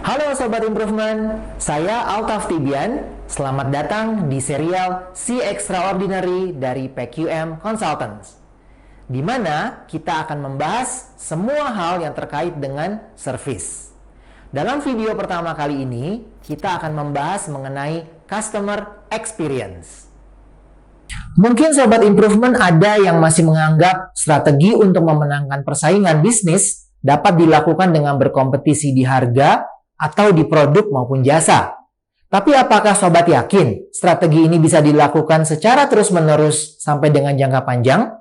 Halo Sobat Improvement, saya Altaf Tibian. Selamat datang di serial Si Extraordinary dari PQM Consultants, di mana kita akan membahas semua hal yang terkait dengan service. Dalam video pertama kali ini, kita akan membahas mengenai customer experience. Mungkin Sobat Improvement ada yang masih menganggap strategi untuk memenangkan persaingan bisnis dapat dilakukan dengan berkompetisi di harga atau di produk maupun jasa. Tapi apakah Sobat yakin strategi ini bisa dilakukan secara terus-menerus sampai dengan jangka panjang?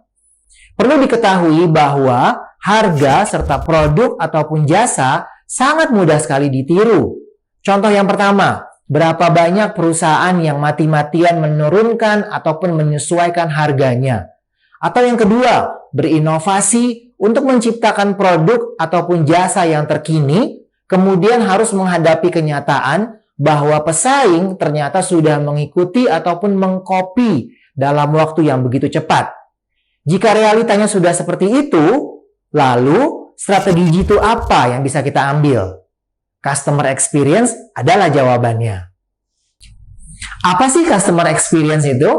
Perlu diketahui bahwa harga serta produk ataupun jasa sangat mudah sekali ditiru. Contoh yang pertama, berapa banyak perusahaan yang mati-matian menurunkan ataupun menyesuaikan harganya. Atau yang kedua, berinovasi untuk menciptakan produk ataupun jasa yang terkini, kemudian harus menghadapi kenyataan bahwa pesaing ternyata sudah mengikuti ataupun mengcopy dalam waktu yang begitu cepat. Jika realitanya sudah seperti itu, lalu strategi jitu apa yang bisa kita ambil? Customer experience adalah jawabannya. Apa sih customer experience itu?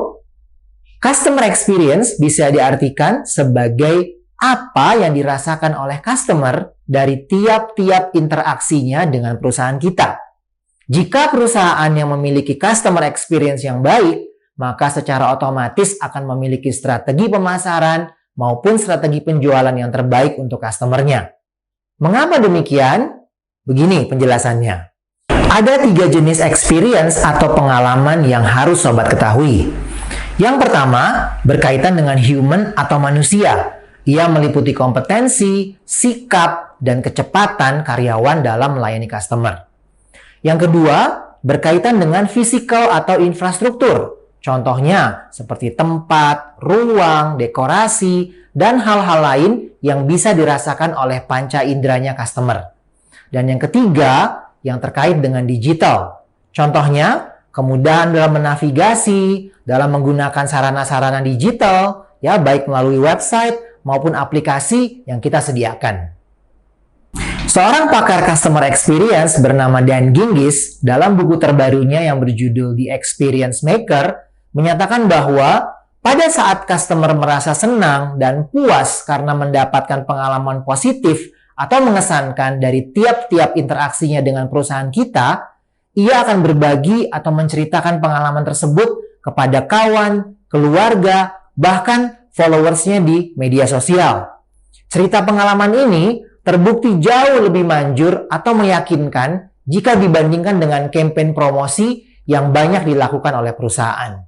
Customer experience bisa diartikan sebagai apa yang dirasakan oleh customer dari tiap-tiap interaksinya dengan perusahaan kita. Jika perusahaan yang memiliki customer experience yang baik, maka secara otomatis akan memiliki strategi pemasaran maupun strategi penjualan yang terbaik untuk customernya. Mengapa demikian? Begini penjelasannya. Ada 3 jenis experience atau pengalaman yang harus Sobat ketahui. Yang pertama, berkaitan dengan human atau manusia. Ia meliputi kompetensi, sikap, dan kecepatan karyawan dalam melayani customer. Yang kedua, berkaitan dengan physical atau infrastruktur. Contohnya seperti tempat, ruang, dekorasi, dan hal-hal lain yang bisa dirasakan oleh panca inderanya customer. Dan yang ketiga, yang terkait dengan digital. Contohnya, kemudahan dalam menavigasi, dalam menggunakan sarana-sarana digital, ya baik melalui website maupun aplikasi yang kita sediakan. Seorang pakar customer experience bernama Dan Gingiss dalam buku terbarunya yang berjudul The Experience Maker menyatakan bahwa pada saat customer merasa senang dan puas karena mendapatkan pengalaman positif atau mengesankan dari tiap-tiap interaksinya dengan perusahaan kita, ia akan berbagi atau menceritakan pengalaman tersebut kepada kawan, keluarga, bahkan followersnya di media sosial. Cerita pengalaman ini terbukti jauh lebih manjur atau meyakinkan jika dibandingkan dengan kampanye promosi yang banyak dilakukan oleh perusahaan.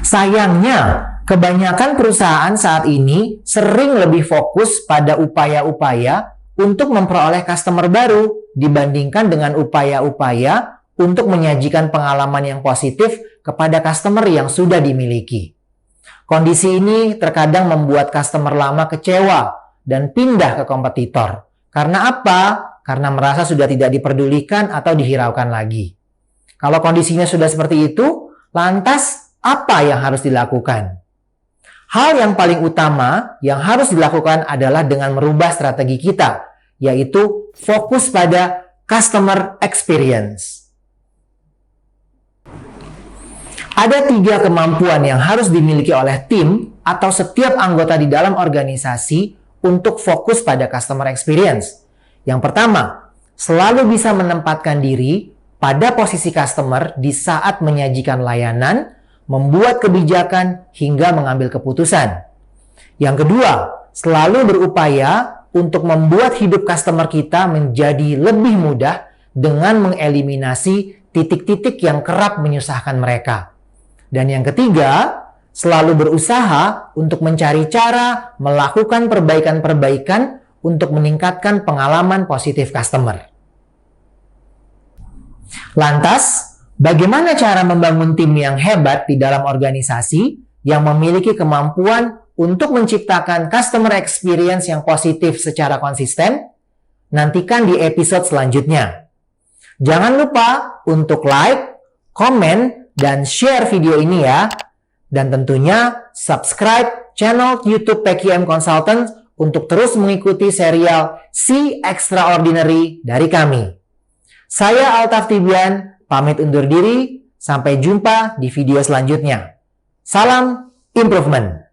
Sayangnya, kebanyakan perusahaan saat ini sering lebih fokus pada upaya-upaya untuk memperoleh customer baru dibandingkan dengan upaya-upaya untuk menyajikan pengalaman yang positif kepada customer yang sudah dimiliki. Kondisi ini terkadang membuat customer lama kecewa dan pindah ke kompetitor. Karena apa? Karena merasa sudah tidak diperdulikan atau dihiraukan lagi. Kalau kondisinya sudah seperti itu, lantas apa yang harus dilakukan? Hal yang paling utama yang harus dilakukan adalah dengan merubah strategi kita, yaitu fokus pada customer experience. Ada 3 kemampuan yang harus dimiliki oleh tim atau setiap anggota di dalam organisasi untuk fokus pada customer experience. Yang pertama, selalu bisa menempatkan diri pada posisi customer di saat menyajikan layanan, membuat kebijakan, hingga mengambil keputusan. Yang kedua, selalu berupaya untuk membuat hidup customer kita menjadi lebih mudah dengan mengeliminasi titik-titik yang kerap menyusahkan mereka. Dan yang ketiga, selalu berusaha untuk mencari cara melakukan perbaikan-perbaikan untuk meningkatkan pengalaman positif customer. Lantas, bagaimana cara membangun tim yang hebat di dalam organisasi yang memiliki kemampuan untuk menciptakan customer experience yang positif secara konsisten? Nantikan di episode selanjutnya. Jangan lupa untuk like, komen, dan share video ini ya. Dan tentunya subscribe channel YouTube PQM Consultants untuk terus mengikuti serial Si Extraordinary dari kami. Saya Altaf Tibian, pamit undur diri. Sampai jumpa di video selanjutnya. Salam improvement!